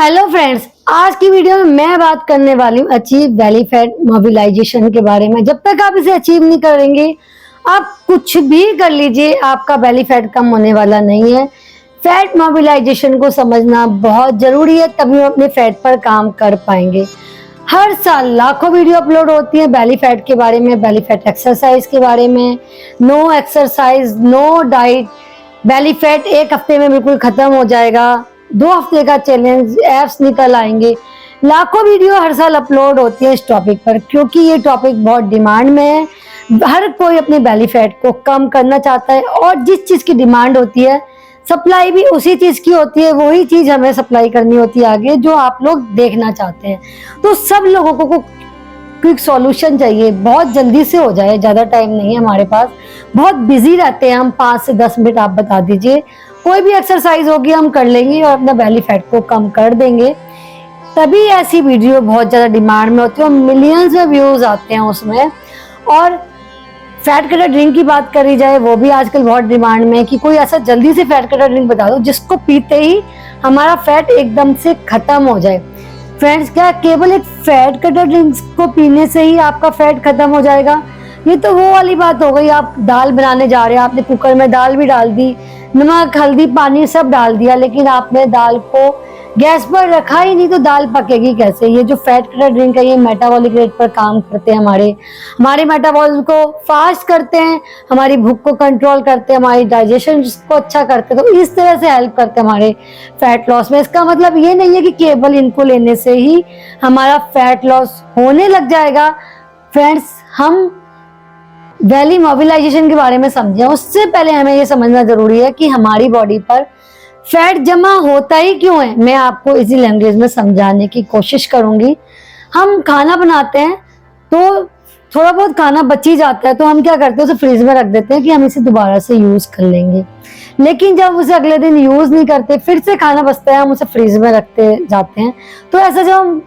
Hello friends, आज की video में मैं बात करने वाली हूँ अचीव बेली फैट मोबिलाइजेशन के बारे में। जब तक आप इसे अचीव नहीं करेंगे, आप कुछ भी कर लीजिए, आपका बेली फैट कम होने वाला नहीं है। फैट मोबिलाइजेशन को समझना बहुत जरूरी है, तभी हम अपने फैट पर काम कर पाएंगे। हर साल लाखों वीडियो अपलोड होती है बेली फैट के बारे में, बेली फैट एक्सरसाइज के बारे में। No exercise, no diet, belly fat एक हफ्ते में बिल्कुल खत्म हो जाएगा, 2 हफ्ते का चैलेंज, एप्स निकल आएंगे। लाखों वीडियो हर साल अपलोड होती है इस टॉपिक पर, क्योंकि ये टॉपिक बहुत डिमांड में है। हर कोई अपने बेली फैट को कम करना चाहता है, और जिस चीज की डिमांड होती है सप्लाई भी उसी चीज की होती है। वही चीज हमें सप्लाई करनी होती है आगे, जो आप लोग देखना चाहते हैं। तो सब लोगों को क्विक सॉल्यूशन चाहिए, बहुत जल्दी से हो जाए, ज्यादा टाइम नहीं है हमारे पास, बहुत बिजी रहते हैं हम। 5 से 10 मिनट आप बता दीजिए, कोई भी एक्सरसाइज होगी हम कर लेंगे और अपना बेली फैट को कम कर देंगे। तभी ऐसी वीडियो बहुत ज्यादा डिमांड में होती है और मिलियंस में व्यूज आते हैं उसमें। और फैट कटर ड्रिंक की बात करी जाए, वो भी आजकल बहुत डिमांड में है कि कोई ऐसा जल्दी से फैट कटर ड्रिंक बता दो जिसको पीते ही हमारा फैट एकदम से खत्म हो जाए। फ्रेंड्स, क्या केवल एक फैट कटर ड्रिंक को पीने से ही आपका फैट खत्म हो जाएगा? ये तो वो वाली बात हो गई, आप दाल बनाने जा रहे हैं, आपने कुकर में दाल भी डाल दी, नमक, हल्दी, पानी सब डाल दिया, लेकिन आपने दाल को गैस पर रखा ही नहीं, तो दाल पकेगी कैसे? ये जो फैट कटर ड्रिंक है, ये मेटाबॉलिक रेट पर काम करते हैं, हमारे मेटाबॉलिज्म को फास्ट करते हैं, हमारी भूख को कंट्रोल करते हैं, हमारी डाइजेशन को अच्छा करते हैं। तो इस तरह से हेल्प करते हैं हमारे फैट लॉस में। इसका मतलब ये नहीं है कि केवल इनको लेने से ही हमारा फैट लॉस होने लग जाएगा। फ्रेंड्स, हम बेली मोबिलाइजेशन के बारे में समझें, उससे पहले हमें ये समझना जरूरी है कि हमारी बॉडी पर फैट जमा होता ही क्यों है। मैं आपको इसी लैंग्वेज में समझाने की कोशिश करूंगी। हम खाना बनाते हैं तो थोड़ा बहुत खाना बच ही जाता है, तो हम क्या करते हैं, उसे फ्रिज में रख देते हैं कि हम इसे दोबारा से यूज कर लेंगे। लेकिन जब उसे अगले दिन यूज नहीं करते, फिर से खाना बचता है, हम उसे फ्रिज में रखते जाते हैं। तो ऐसा जब हम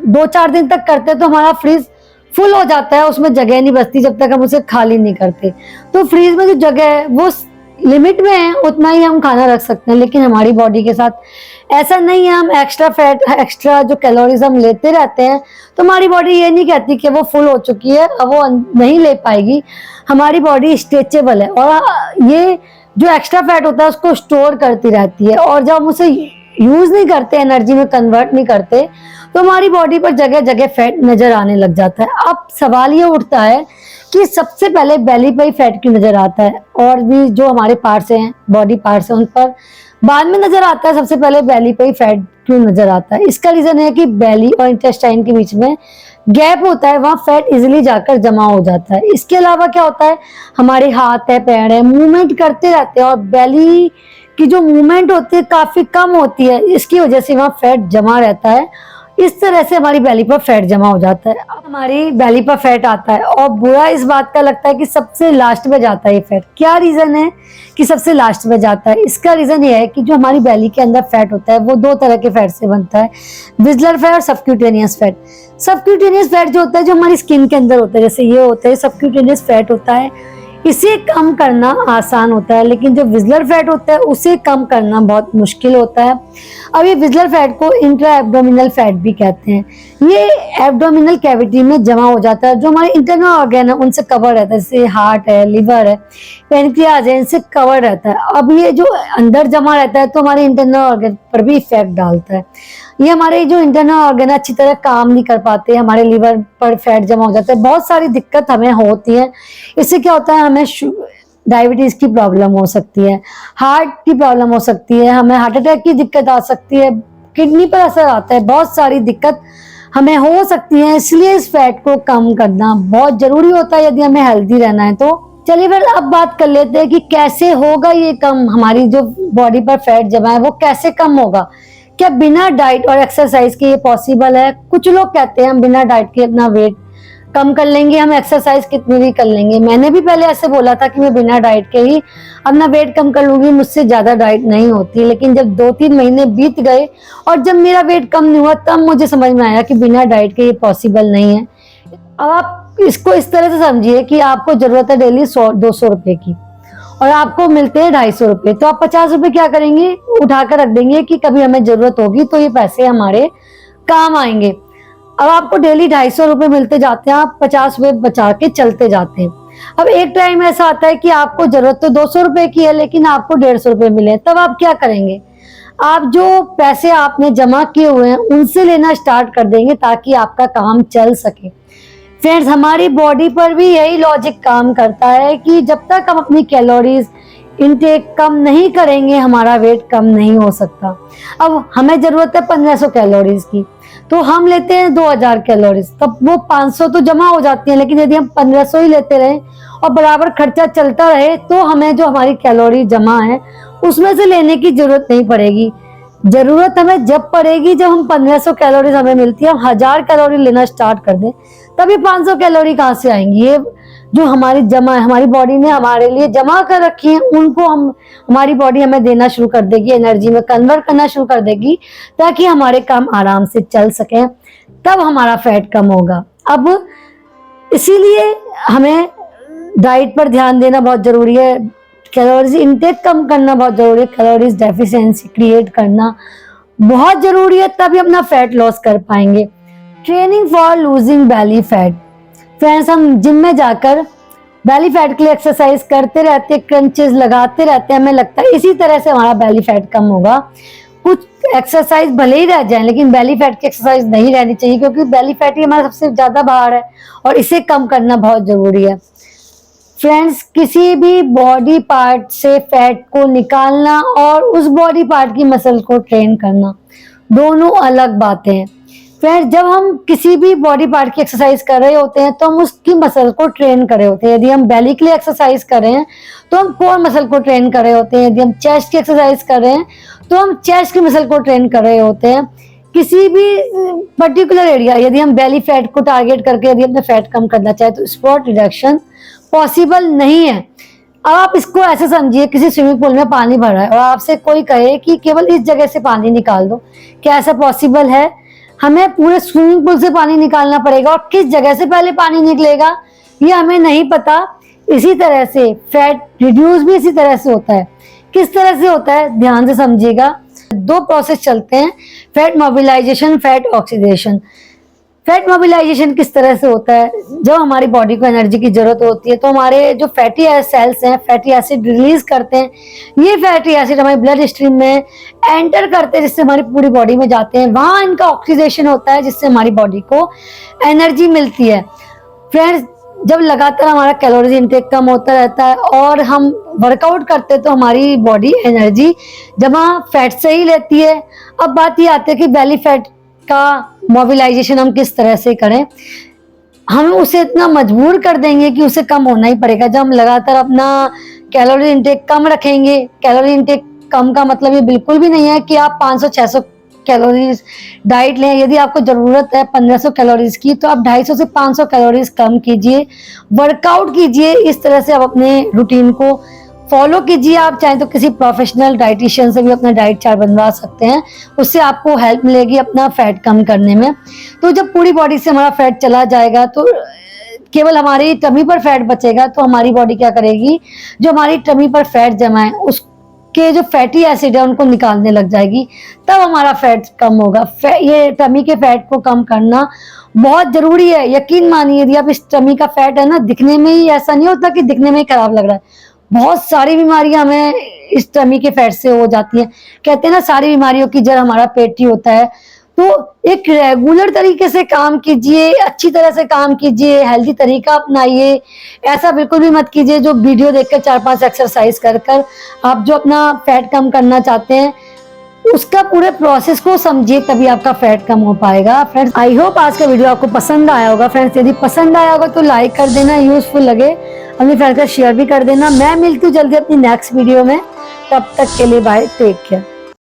2-4 दिन तक करते हैं तो हमारा फ्रिज फुल हो जाता है, उसमें जगह नहीं बचती जब तक हम उसे खाली नहीं करते। तो फ्रीज में जो जगह है वो लिमिट में है, उतना ही हम खाना रख सकते हैं। लेकिन हमारी बॉडी के साथ ऐसा नहीं है, हम एक्स्ट्रा फैट, एक्स्ट्रा जो कैलोरीज हम लेते रहते हैं, तो हमारी बॉडी ये नहीं कहती कि वो फुल हो चुकी है, अब वो नहीं ले पाएगी। हमारी बॉडी स्ट्रेचेबल है और ये जो एक्स्ट्रा फैट होता है उसको स्टोर करती रहती है, और जब हम उसे यूज नहीं करते, एनर्जी में कन्वर्ट नहीं करते, तो हमारी बॉडी पर जगह जगह फैट नजर आने लग जाता है। अब सवाल ये उठता है कि सबसे पहले बेली पर ही फैट क्यों नजर आता है, और भी जो हमारे पार्ट्स हैं, बॉडी पार्ट्स हैं, उन पर बाद में नजर आता है, सबसे पहले बेली पर ही फैट क्यों नजर आता है? इसका रीजन है कि बेली और इंटेस्टाइन के बीच में गैप होता है, वहां फैट इजिली जाकर जमा हो जाता है। इसके अलावा क्या होता है, हमारे हाथ है, पैर है, मूवमेंट करते रहते हैं, और बेली की जो मूवमेंट होती है काफी कम होती है, इसकी वजह से वहां फैट जमा रहता है। इस तरह से हमारी बेली पर फैट जमा हो जाता है। अब हमारी बेली पर फैट आता है, और बुरा इस बात का लगता है कि सबसे लास्ट में जाता है ये फैट। क्या रीजन है कि सबसे लास्ट में जाता है? इसका रीजन ये है कि जो हमारी बेली के अंदर फैट होता है वो 2 तरह के फैट से बनता है, विजलर फैट और सबक्यूटेनियस फैट। सबक्यूटेनियस फैट जो होता है, जो हमारी स्किन के अंदर होता है, जैसे ये होता है, सबक्यूटेनियस फैट होता है, इसे कम करना आसान होता है। लेकिन जो विजलर फैट होता है उसे कम करना बहुत मुश्किल होता है। अब ये विजलर फैट को इंट्रा एब्डोमिनल फैट भी कहते हैं। ये एब्डोमिनल कैविटी में जमा हो जाता है, जो हमारे इंटरनल ऑर्गन है उनसे कवर रहता है, जैसे हार्ट है, लिवर है, पेनक्रियाज है, इनसे कवर रहता है। अब ये जो अंदर जमा रहता है तो हमारे इंटरनल ऑर्गन पर भी इफेक्ट डालता है। ये हमारे जो इंटरनल ऑर्गन अच्छी तरह काम नहीं कर पाते, हमारे लिवर पर फैट जमा हो जाता है, बहुत सारी दिक्कत हमें होती है। इससे क्या होता है, हमें डायबिटीज की प्रॉब्लम हो सकती है, हार्ट की प्रॉब्लम हो सकती है, हमें हार्ट अटैक की दिक्कत आ सकती है, किडनी पर असर आता है, बहुत सारी दिक्कत हमें हो सकती है। इसलिए इस फैट को कम करना बहुत जरूरी होता है यदि हमें हेल्दी रहना है। तो चलिए फिर अब बात कर लेते हैं कि कैसे होगा ये कम, हमारी जो बॉडी पर फैट जमा है वो कैसे कम होगा। क्या बिना डाइट और एक्सरसाइज के ये पॉसिबल है? कुछ लोग कहते हैं हम बिना डाइट के अपना वेट कम कर लेंगे, हम एक्सरसाइज कितनी भी कर लेंगे। मैंने भी पहले ऐसे बोला था कि मैं बिना डाइट के ही अपना वेट कम कर लूंगी, मुझसे ज्यादा डाइट नहीं होती। लेकिन जब 2-3 महीने बीत गए और जब मेरा वेट कम नहीं हुआ, तब मुझे समझ में आया कि बिना डाइट के ये पॉसिबल नहीं है। अब आप इसको इस तरह से समझिए कि आपको जरूरत है डेली 100-200 रुपए की, और आपको मिलते हैं 250 रुपये, तो आप 50 रुपये क्या करेंगे, उठाकर रख देंगे कि कभी हमें जरूरत होगी तो ये पैसे हमारे काम आएंगे। अब आपको डेली 250 रुपये मिलते जाते हैं, आप 50 रुपये बचा के चलते जाते हैं। अब एक टाइम ऐसा आता है कि आपको जरूरत तो 200 रुपये की है, लेकिन आपको 150 रुपये मिले, तब आप क्या करेंगे, आप जो पैसे आपने जमा किए हुए हैं उनसे लेना स्टार्ट कर देंगे ताकि आपका काम चल सके। फ्रेंड्स, हमारी बॉडी पर भी यही लॉजिक काम करता है कि जब तक हम अपनी कैलोरीज इनटेक कम नहीं करेंगे हमारा वेट कम नहीं हो सकता। अब हमें जरूरत है 1500 कैलोरीज की, तो हम लेते हैं 2000 कैलोरीज, तब वो 500 तो जमा हो जाती है, लेकिन यदि हम 1500 ही लेते रहे और बराबर खर्चा चलता रहे तो हमें जो हमारी कैलोरी जमा है उसमें से लेने की जरूरत नहीं पड़ेगी। जरूरत हमें जब पड़ेगी जब हम 1500 कैलोरीज हमें मिलती है, हम 1000 कैलोरी लेना स्टार्ट कर दें, तभी 500 कैलोरी कहाँ से आएंगी। ये जो हमारी जमा है, हमारी बॉडी ने हमारे लिए जमा कर रखी है, उनको हमारी बॉडी हमें देना शुरू कर देगी, एनर्जी में कन्वर्ट करना शुरू कर देगी ताकि हमारे काम आराम से चल सके, तब हमारा फैट कम होगा। अब इसीलिए हमें डाइट पर ध्यान देना बहुत जरूरी है, कैलोरीज इनटेक कम करना बहुत जरूरी है, कैलोरीज डेफिशिएंसी क्रिएट करना बहुत जरूरी है, तभी अपना फैट लॉस कर पाएंगे। Training for losing belly fat. Friends, हम जिम में जाकर बेली फैट के लिए एक्सरसाइज करते रहते हैं, क्रंचेस लगाते रहते हैं, हमें लगता है इसी तरह से हमारा बेली फैट कम होगा। कुछ एक्सरसाइज भले ही रह जाए लेकिन बेली फैट की एक्सरसाइज नहीं रहनी चाहिए, क्योंकि बेली फैट ही हमारा सबसे ज्यादा भार है और इसे कम करना बहुत जरूरी है। फ्रेंड्स, किसी भी बॉडी पार्ट से फैट को निकालना और उस बॉडी पार्ट की मसल को ट्रेन करना दोनों अलग बातें हैं। फ्रेंड्स, जब हम किसी भी बॉडी पार्ट की एक्सरसाइज कर रहे होते हैं तो हम उसकी मसल को ट्रेन कर रहे होते हैं। यदि हम बेली के लिए एक्सरसाइज कर रहे हैं तो हम कोर मसल को ट्रेन कर रहे होते हैं, यदि हम चेस्ट की एक्सरसाइज कर रहे हैं तो हम चेस्ट की मसल को ट्रेन कर रहे होते हैं। किसी भी पर्टिकुलर एरिया, यदि हम बेली फैट को टारगेट करके यदि अपना फैट कम करना चाहे तो स्पॉट रिडक्शन पॉसिबल नहीं है। अब आप इसको ऐसे समझिए, किसी स्विमिंग पूल में पानी भरा है और आपसे कोई कहे कि केवल इस जगह से पानी निकाल दो, क्या ऐसा पॉसिबल है? हमें पूरे स्विमिंग पूल से पानी निकालना पड़ेगा और किस जगह से पहले पानी निकलेगा ये हमें नहीं पता। इसी तरह से फैट रिड्यूस भी इसी तरह से होता है। किस तरह से होता है, ध्यान से समझिएगा। दो प्रोसेस चलते हैं, fat mobilisation, fat oxidation. Fat mobilisation किस तरह से होता है, जब हमारी बॉडी को एनर्जी की जरूरत होती है तो हमारे जो फैटी सेल्स हैं फैटी एसिड रिलीज करते हैं। ये फैटी एसिड हमारे ब्लड स्ट्रीम में एंटर करते हैं जिससे हमारी पूरी बॉडी में जाते हैं, वहां इनका ऑक्सीडेशन होता है जिससे हमारी बॉडी को एनर्जी मिलती है। फ्रेंड्स, जब लगातार हमारा कैलोरीज इंटेक कम होता रहता है और हम वर्कआउट करते हैं तो हमारी बॉडी एनर्जी जमा फैट से ही लेती है। अब बात ये आती है कि बेली फैट का मोबिलाइजेशन हम किस तरह से करें। हम उसे इतना मजबूर कर देंगे कि उसे कम होना ही पड़ेगा। जब हम लगातार अपना कैलोरी इंटेक कम रखेंगे, कैलोरी इंटेक कम का मतलब ये बिल्कुल भी नहीं है कि आप 500-600 कैलोरीज डाइट लें। यदि आपको जरूरत है 1500 कैलोरीज की तो आप 250 से 500 कैलोरीज कम कीजिए, वर्कआउट कीजिए। इस तरह से आप अपने रूटीन को फॉलो कीजिए। आप चाहें तो किसी प्रोफेशनल डाइटिशियन से भी अपना डाइट चार्ट बनवा सकते हैं, उससे आपको हेल्प मिलेगी अपना फैट कम करने में। तो जब पूरी बॉडी से हमारा फैट चला जाएगा तो केवल हमारी टमी पर फैट बचेगा, तो हमारी बॉडी क्या करेगी, जो हमारी टमी पर फैट जमा है उसके जो फैटी एसिड है उनको निकालने लग जाएगी, तब हमारा फैट कम होगा। ये टमी के फैट को कम करना बहुत जरूरी है। यकीन मानिए, यदि आप इस टमी का फैट है ना, दिखने में ही ऐसा नहीं होता कि दिखने में ही खराब लग रहा है, बहुत सारी बीमारियां हमें इस टमी के फैट से हो जाती हैं। कहते हैं ना, सारी बीमारियों की जड़ हमारा पेट ही होता है। तो एक रेगुलर तरीके से काम कीजिए, अच्छी तरह से काम कीजिए, हेल्दी तरीका अपनाइए। ऐसा बिल्कुल भी मत कीजिए जो वीडियो देखकर 4-5 एक्सरसाइज कर आप जो अपना फैट कम करना चाहते हैं उसका पूरे प्रोसेस को समझिए, तभी आपका फैट कम हो पाएगा। फ्रेंड्स, आई होप आज का वीडियो आपको पसंद आया होगा। फ्रेंड्स, यदि पसंद आया होगा तो लाइक कर देना, यूजफुल लगे अपने फ्रेंड का शेयर भी कर देना। मैं मिलती हूँ जल्दी अपनी नेक्स्ट वीडियो में, तब तक के लिए बाय, टेक केयर।